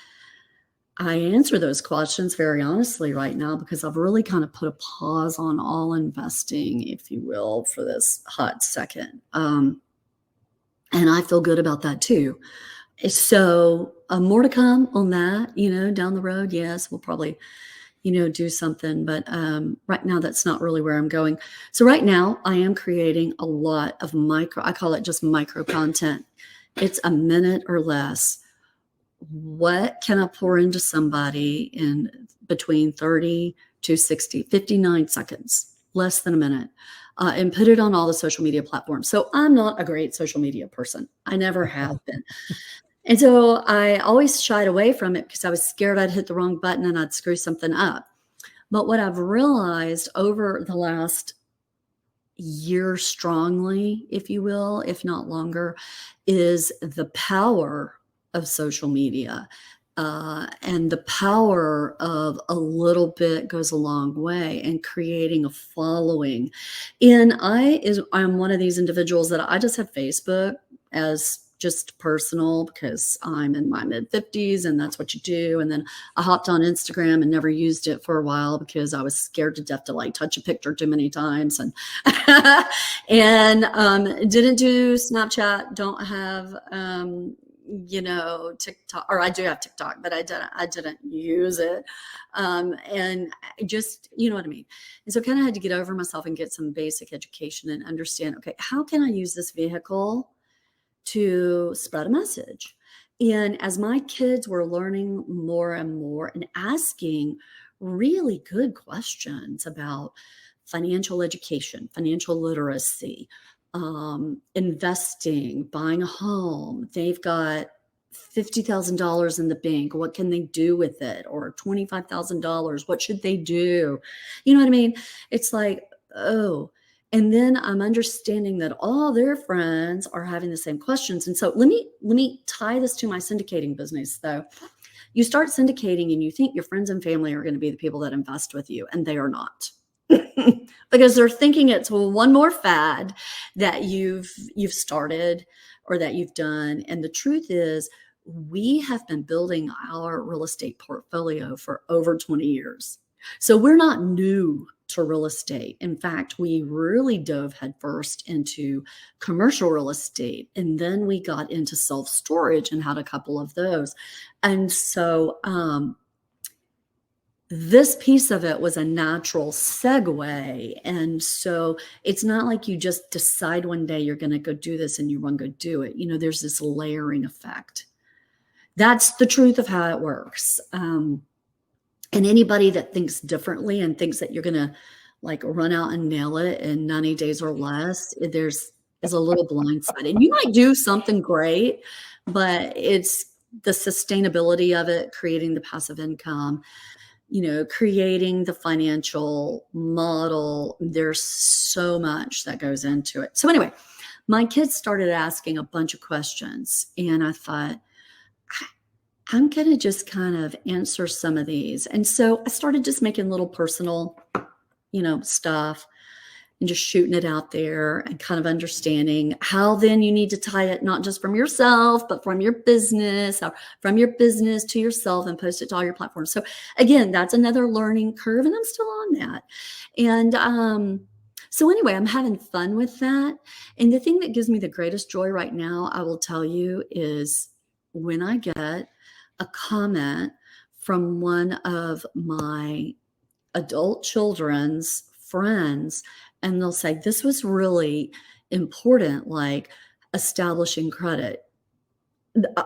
I answer those questions very honestly right now, because I've really kind of put a pause on all investing, if you will, for this hot second. And I feel good about that too. So more to come on that, down the road. Yes, we'll probably, do something, but right now that's not really where I'm going. So right now I am creating a lot of I call it just micro content. It's a minute or less. What can I pour into somebody in between 30 to 60, 59 seconds, less than a minute? and put it on all the social media platforms. So I'm not a great social media person. I never have been. And so I always shied away from it because I was scared I'd hit the wrong button and I'd screw something up. But what I've realized over the last year strongly, if you will, if not longer, is the power of social media. And the power of a little bit goes a long way in creating a following. And I'm one of these individuals that I just have Facebook as just personal because I'm in my mid 50s and that's what you do. And then I hopped on Instagram and never used it for a while because I was scared to death to like touch a picture too many times and and didn't do Snapchat, don't have TikTok, or I do have TikTok, but I didn't use it. And just, you know what I mean? And so kind of had to get over myself and get some basic education and understand, okay, how can I use this vehicle to spread a message? And as my kids were learning more and more and asking really good questions about financial education, financial literacy, investing, buying a home, they've got $50,000 in the bank. What can they do with it? Or $25,000. What should they do? You know what I mean? It's like, oh, and then I'm understanding that all their friends are having the same questions. And so let me tie this to my syndicating business though. You start syndicating and you think your friends and family are going to be the people that invest with you, and they are not. Because they're thinking it's one more fad that you've started or that you've done. And the truth is, we have been building our real estate portfolio for over 20 years. So we're not new to real estate. In fact, we really dove headfirst into commercial real estate. And then we got into self-storage and had a couple of those. And so, this piece of it was a natural segue. And so it's not like you just decide one day you're going to go do this and you want to go do it. You know, there's this layering effect. That's the truth of how it works. And anybody that thinks differently and thinks that you're going to like run out and nail it in 90 days or less, there's a little blindside. And you might do something great, but it's the sustainability of it, creating the passive income, you know, creating the financial model. There's so much that goes into it. So anyway, my kids started asking a bunch of questions, and I thought, I'm going to just kind of answer some of these. And so I started just making little personal, stuff and just shooting it out there and kind of understanding how then you need to tie it, not just from yourself, but from your business, or from your business to yourself, and post it to all your platforms. So again, that's another learning curve, and I'm still on that. And so anyway, I'm having fun with that. And the thing that gives me the greatest joy right now, I will tell you, is when I get a comment from one of my adult children's friends, and they'll say, this was really important, like establishing credit.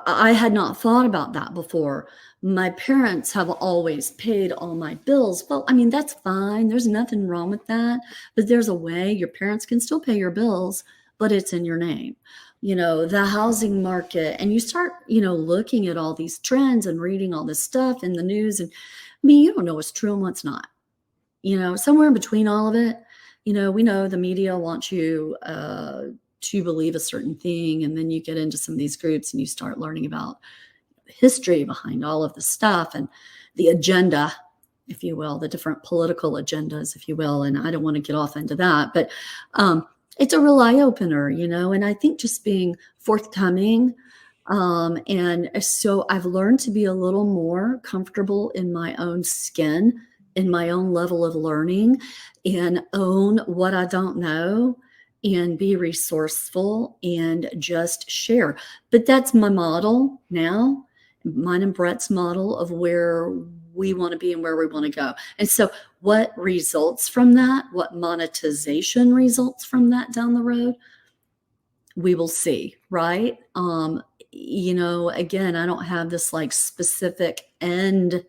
I had not thought about that before. My parents have always paid all my bills. Well, I mean, that's fine. There's nothing wrong with that. But there's a way your parents can still pay your bills, but it's in your name. The housing market, and you start, looking at all these trends and reading all this stuff in the news. And I mean, you don't know what's true and what's not, somewhere in between all of it. We know the media wants you to believe a certain thing. And then you get into some of these groups and you start learning about history behind all of the stuff and the agenda, if you will, the different political agendas, if you will. And I don't want to get off into that, but it's a real eye opener, and I think just being forthcoming. And so I've learned to be a little more comfortable in my own skin, in my own level of learning, and own what I don't know and be resourceful and just share. But that's my model now, mine and Brett's model of where we want to be and where we want to go. And so what results from that, what monetization results from that down the road, we will see, right? Again, I don't have this like specific end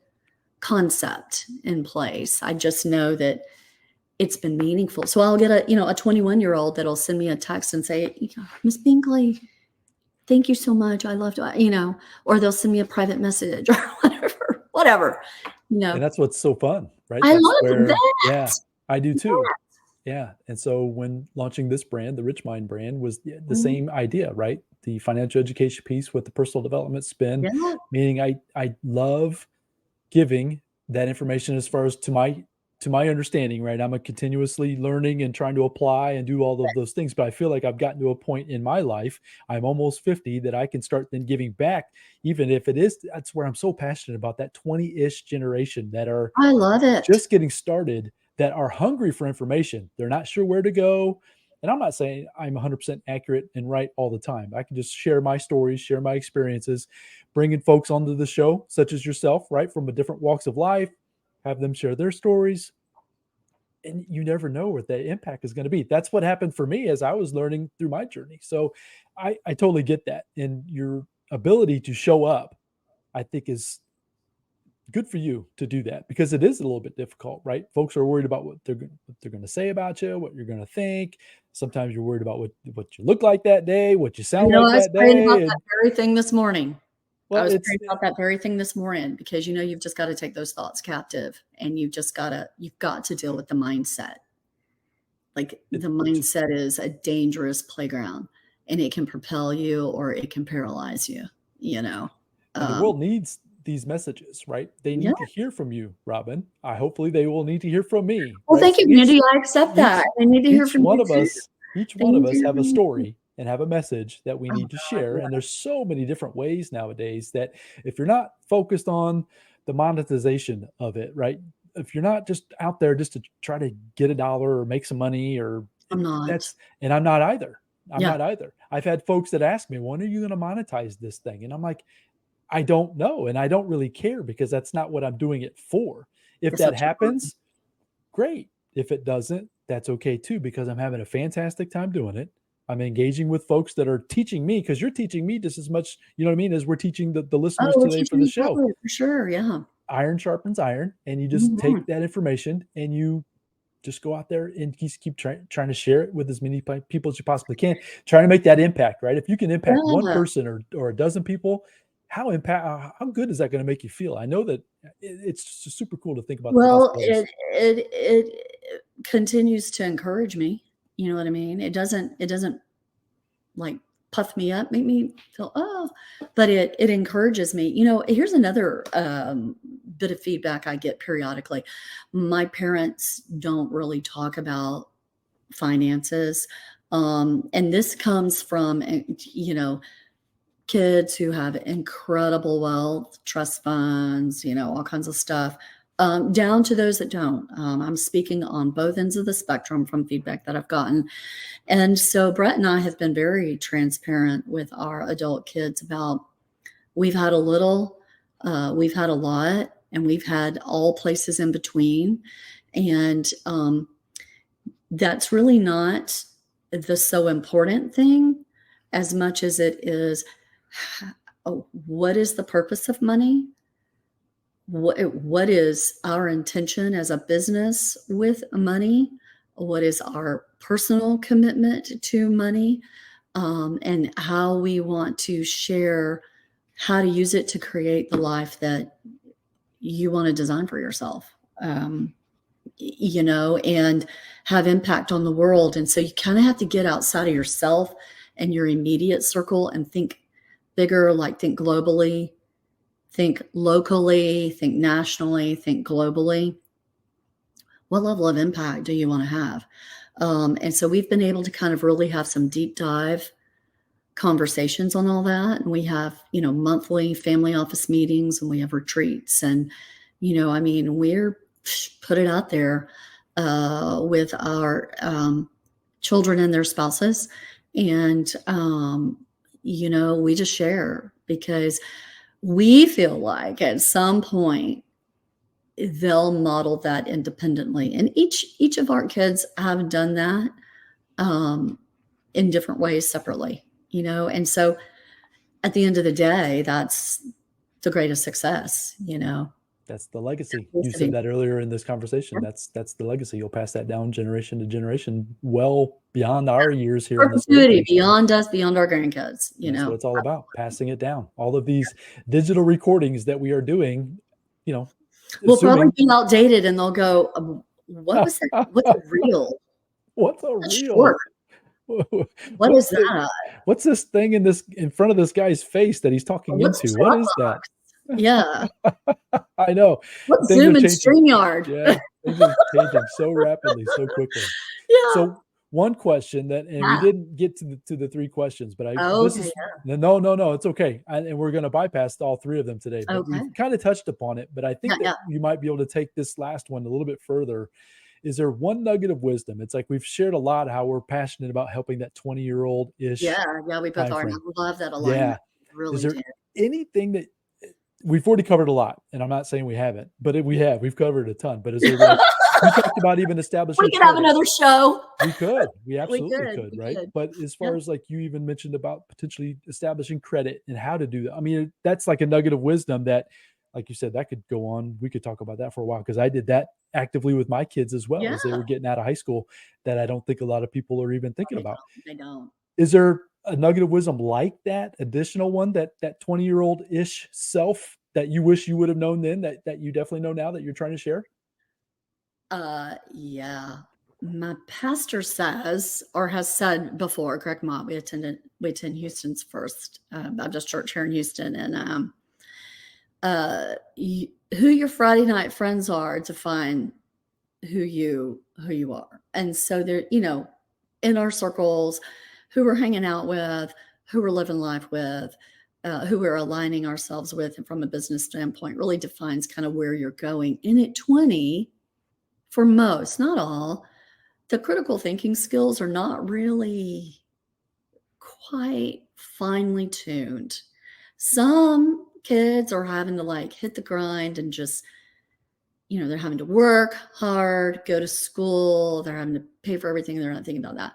concept in place. I just know that it's been meaningful. So I'll get a 21-year-old that'll send me a text and say, Miss Binkley, thank you so much. I loved, or they'll send me a private message or whatever. And that's what's so fun, right? I That's love that. Yeah, I do too. Yeah. And so when launching this brand, the RichMind brand, was the same idea, right? The financial education piece with the personal development spin, meaning I love giving that information as far as to my understanding, right? I'm a continuously learning and trying to apply and do all of those things, but I feel like I've gotten to a point in my life, I'm almost 50, that I can start then giving back, even if that's where I'm so passionate about that 20-ish generation that are I love it. Just getting started, that are hungry for information. They're not sure where to go. And I'm not saying I'm 100% accurate and right all the time. I can just share my stories, share my experiences, bringing folks onto the show, such as yourself, right, from a different walks of life, have them share their stories. And you never know what that impact is going to be. That's what happened for me as I was learning through my journey. So I totally get that. And your ability to show up, I think, is good for you to do that, because it is a little bit difficult, right? Folks are worried about what they're going to say about you, what you're going to think. Sometimes you're worried about what you look like that day, what you sound like that day. I was praying about that very thing this morning. Well, I was praying about that very thing this morning, because you've just got to take those thoughts captive, and you've got to deal with the mindset. Like, the mindset is a dangerous playground, and it can propel you or it can paralyze you. And the world needs these messages, right? They need to hear from you, Robin. Hopefully they will need to hear from me. Well, thank you, Mindy. I accept that. They need to hear from you. Each one of us have a story and have a message that we need to share. And there's so many different ways nowadays that if you're not focused on the monetization of it, right? If you're not just out there just to try to get $1 or make some money, I'm not. And I'm not either. Not either. I've had folks that ask me, when are you going to monetize this thing? And I'm like, I don't know. And I don't really care, because that's not what I'm doing it for. If that happens, great. If it doesn't, that's okay too, because I'm having a fantastic time doing it. I'm engaging with folks that are teaching me, because you're teaching me just as much, as we're teaching the listeners today for the show. For sure. Yeah. Iron sharpens iron. And you just take that information and you just go out there and keep trying to share it with as many people as you possibly can, trying to make that impact, right? If you can impact one person or a dozen people, how good is that going to make you feel? I know that it's just super cool to think about. Well, it continues to encourage me. You know what I mean? It doesn't like puff me up, make me feel, but it encourages me. Here's another bit of feedback I get periodically. My parents don't really talk about finances. And this comes from, kids who have incredible wealth, trust funds, all kinds of stuff, down to those that don't. I'm speaking on both ends of the spectrum from feedback that I've gotten. And so Brett and I have been very transparent with our adult kids about, we've had a little, we've had a lot, and we've had all places in between. And that's really not the so important thing as much as it is, what is the purpose of money? What is our intention as a business with money? What is our personal commitment to money? And how we want to share how to use it to create the life that you want to design for yourself, and have impact on the world. And so you kind of have to get outside of yourself and your immediate circle and think bigger, like think globally, think locally, think nationally, think globally. What level of impact do you want to have? And so we've been able to kind of really have some deep dive conversations on all that. And we have, monthly family office meetings, and we have retreats. And, we're put it out there with our children and their spouses. And, we just share, because we feel like at some point they'll model that independently. And each of our kids have done that in different ways separately, and so at the end of the day, that's the greatest success, That's the legacy. You Simplicity. said that earlier in this conversation. That's the legacy. You'll pass that down generation to generation, well beyond our years here in this Perpetuity, earth. beyond us, beyond our grandkids, That's what it's all about, passing it down. All of these digital recordings that we are doing, will probably be outdated, and they'll go, what was that? What's a reel? What's a That's reel? short. What is that? What's this thing in front of this guy's face that he's talking What's into? What is that? Yeah. I know. What's Things Zoom are and changing. StreamYard? Yeah, things are changing so rapidly, so quickly. Yeah. So one question that, and we didn't get to the three questions, but no, it's okay. And we're going to bypass all three of them today, but we've kind of touched upon it, but I think that you might be able to take this last one a little bit further. Is there one nugget of wisdom? It's like we've shared a lot how we're passionate about helping that 20-year-old-ish. Yeah, we both are. I love that alignment. Yeah. Really is there anything that we've already covered a lot, and I'm not saying we haven't, but we've covered a ton. But is there we talked about even establishing. We could have another show. We could. We absolutely could, right? Could. But as far as like you even mentioned about potentially establishing credit and how to do that, I mean, that's like a nugget of wisdom that, like you said, that could go on. We could talk about that for a while because I did that actively with my kids as well as they were getting out of high school that I don't think a lot of people are even thinking about. They don't. Is there a nugget of wisdom like that, additional one, that 20-year-old-ish self that you wish you would have known then that you definitely know now that you're trying to share? Yeah. My pastor says, or has said before, Greg Mott, we attend Houston's First Baptist Church here in Houston, and who your Friday night friends are define who you are. And so there, in our circles, who we're hanging out with, who we're living life with, who we're aligning ourselves with, and from a business standpoint, really defines kind of where you're going. And at 20, for most, not all, the critical thinking skills are not really quite finely tuned. Some kids are having to like hit the grind and just, they're having to work hard, go to school, they're having to pay for everything. They're not thinking about that.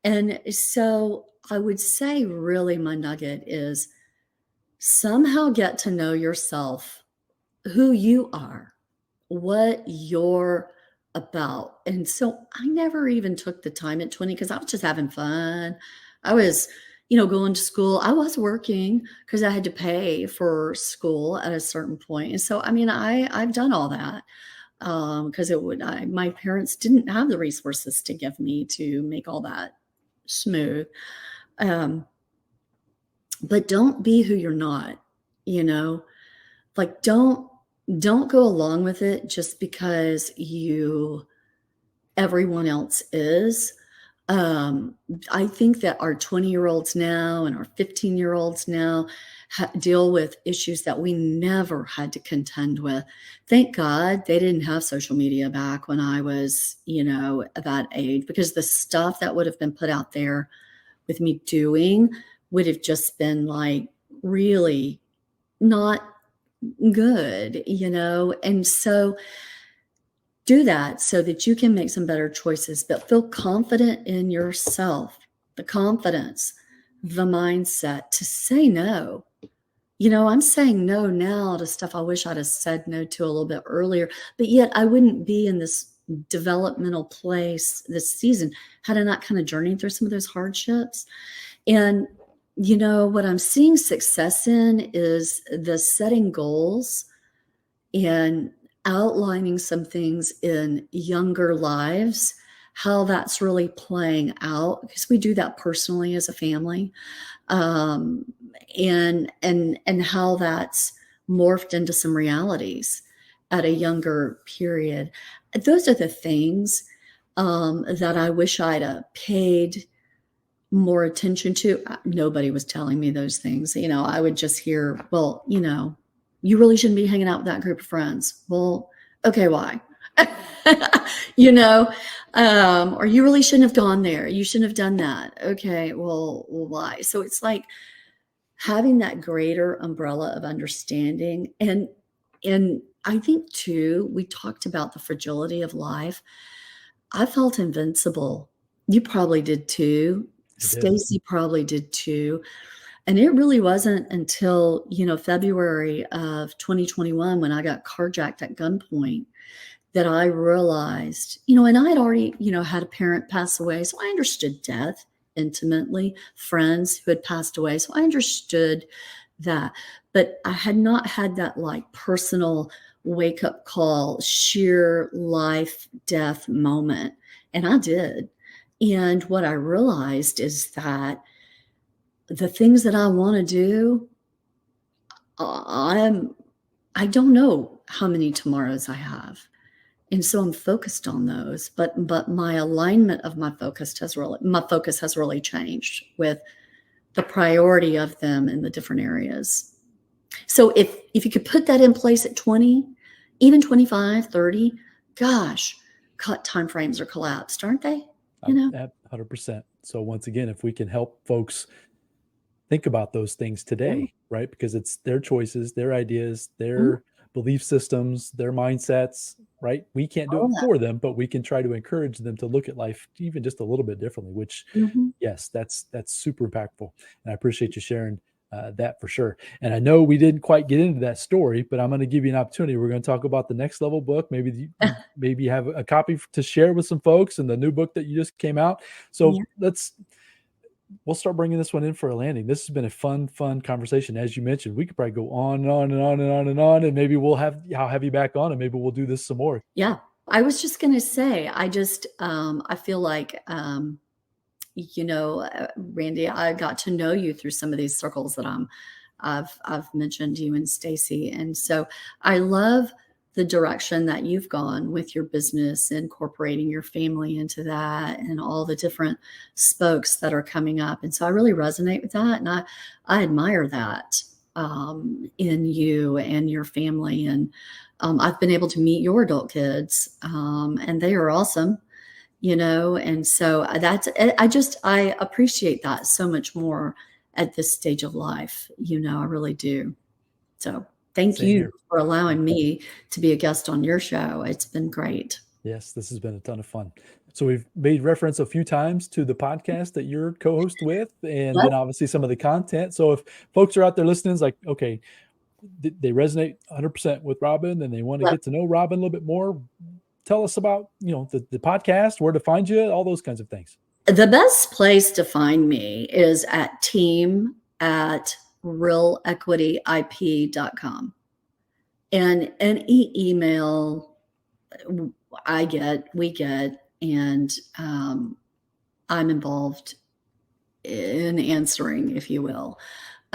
And so I would say really my nugget is somehow get to know yourself, who you are, what you're about. And so I never even took the time at 20 because I was just having fun. I was, going to school. I was working because I had to pay for school at a certain point. And so, I've done all that because my parents didn't have the resources to give me to make all that smooth. But don't be who you're not, like don't go along with it just because everyone else is. I think that our 20-year-olds now and our 15-year-olds now deal with issues that we never had to contend with. Thank God they didn't have social media back when I was, that age, because the stuff that would have been put out there with me doing would have just been like really not good, and so do that so that you can make some better choices, but feel confident in yourself, the confidence, the mindset to say no. I'm saying no now to stuff I wish I'd have said no to a little bit earlier, but yet I wouldn't be in this developmental place this season had I not kind of journeyed through some of those hardships. And what I'm seeing success in is the setting goals and outlining some things in younger lives, how that's really playing out, because we do that personally as a family, and how that's morphed into some realities at a younger period. Those are the things that I wish I'd paid more attention to. Nobody was telling me those things. I would just hear, well, you really shouldn't be hanging out with that group of friends. Well, okay, why? Or you really shouldn't have gone there. You shouldn't have done that. Okay, well, why? So it's like having that greater umbrella of understanding. And I think too, we talked about the fragility of life. I felt invincible. You probably did too. Stacy probably did too. And it really wasn't until, February of 2021 when I got carjacked at gunpoint that I realized, and I had already, had a parent pass away. So I understood death intimately, friends who had passed away. So I understood that. But I had not had that like personal wake up call, sheer life death moment. And I did. And what I realized is that the things that I want to do, I don't know how many tomorrows I have. And so I'm focused on those, but my alignment of my focus has really changed with the priority of them in the different areas. So if you could put that in place at 20, even 25, 30, gosh, time frames are collapsed, aren't they? 100%. So once again, if we can help folks think about those things today, right? Because it's their choices, their ideas, their belief systems, their mindsets, right? We can't do it for them, but we can try to encourage them to look at life even just a little bit differently, which yes, that's super impactful. And I appreciate you sharing that for sure. And I know we didn't quite get into that story, but I'm going to give you an opportunity. We're going to talk about the Next Level book. Maybe you have a copy to share with some folks and the new book that you just came out. So we'll start bringing this one in for a landing. This has been a fun conversation. As you mentioned, we could probably go on and on and on and on and on, and maybe I'll have you back on and maybe we'll do this some more. Yeah. I was just going to say, I just, I feel like, Randy, I got to know you through some of these circles that I've mentioned, you and Stacy. And so I love the direction that you've gone with your business, incorporating your family into that and all the different spokes that are coming up. And so I really resonate with that. And I admire that in you and your family. And I've been able to meet your adult kids and they are awesome. And so I appreciate that so much more at this stage of life. I really do. So thank you for allowing me to be a guest on your show. It's been great. Yes, this has been a ton of fun. So we've made reference a few times to the podcast that you're co-host with, and then obviously some of the content. So if folks are out there listening, it's like, okay, they resonate 100% with Robin and they want to get to know Robin a little bit more, tell us about, the podcast, where to find you, all those kinds of things. The best place to find me is at team@realequityip.com. And any email we get, and I'm involved in answering, if you will.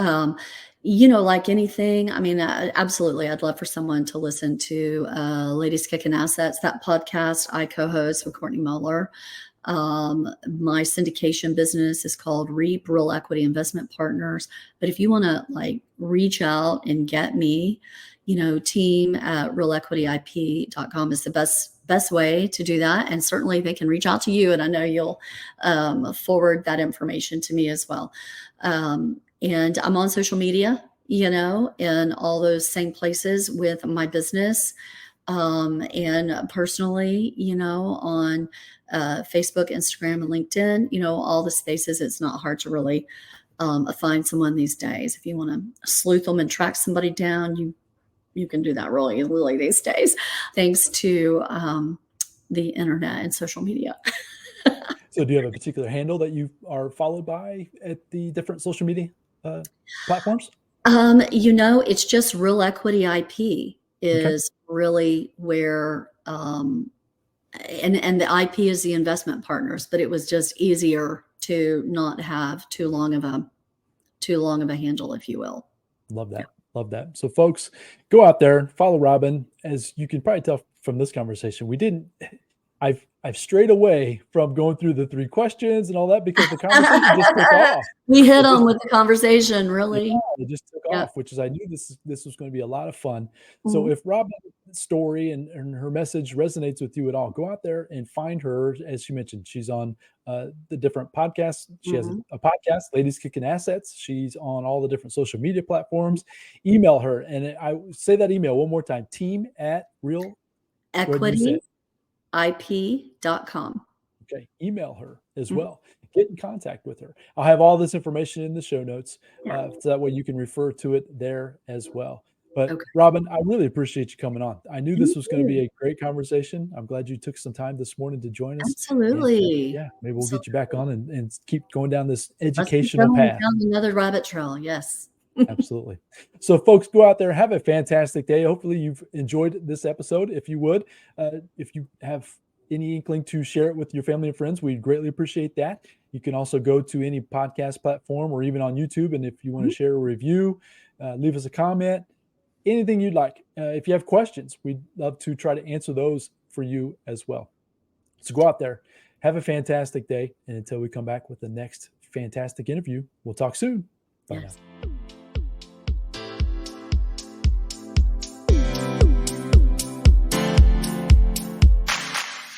Like anything, I mean, absolutely. I'd love for someone to listen to Ladies Kicking Assets, that podcast I co-host with Courtney Muller. My syndication business is called REAP, Real Equity Investment Partners. But if you want to reach out and get me, team@realequityip.com is the best way to do that. And certainly they can reach out to you, and I know you'll forward that information to me as well. And I'm on social media, in all those same places with my business. And personally, on Facebook, Instagram, and LinkedIn, all the spaces. It's not hard to really find someone these days. If you want to sleuth them and track somebody down, you can do that really easily these days, thanks to the internet and social media. So do you have a particular handle that you are followed by at the different social media platforms? It's just Real Equity IP is really where, and the IP is the investment partners, but it was just easier to not have too long of a handle, if you will. Love that. Love that. So folks, go out there, follow Robin. As you can probably tell from this conversation, I've strayed away from going through the 3 questions and all that because the conversation just took off. We hit on with the conversation, really. Yeah, it just took off, which is I knew this was going to be a lot of fun. So if Robin's story and her message resonates with you at all, go out there and find her. As she mentioned, she's on the different podcasts. She has a podcast, Ladies Kicking Assets. She's on all the different social media platforms. Email her. And I say that email one more time, team@realequityip.com. IP.com. Okay. Email her as well. get in contact with her. I'll have all this information in the show notes, so that way you can refer to it there as well. But Robin, I really appreciate you coming on. I knew this was going to be a great conversation. I'm glad you took some time this morning to join us. Absolutely. And, maybe we'll get you back on and keep going down this educational path. Down another rabbit trail. Yes. Absolutely. So folks, go out there, have a fantastic day. Hopefully you've enjoyed this episode. If you would, if you have any inkling to share it with your family and friends, we'd greatly appreciate that. You can also go to any podcast platform or even on YouTube. And if you want to share a review, leave us a comment, anything you'd like. If you have questions, we'd love to try to answer those for you as well. So go out there, have a fantastic day. And until we come back with the next fantastic interview, we'll talk soon. Bye now.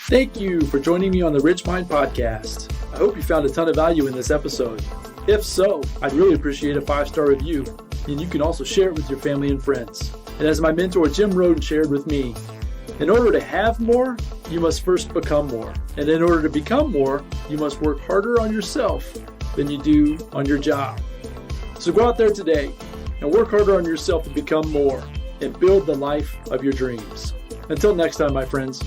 Thank you for joining me on the RichMind Podcast. I hope you found a ton of value in this episode. If so, I'd really appreciate a 5-star review, and you can also share it with your family and friends. And as my mentor Jim Roden shared with me, in order to have more, you must first become more. And in order to become more, you must work harder on yourself than you do on your job. So go out there today and work harder on yourself to become more and build the life of your dreams. Until next time, my friends.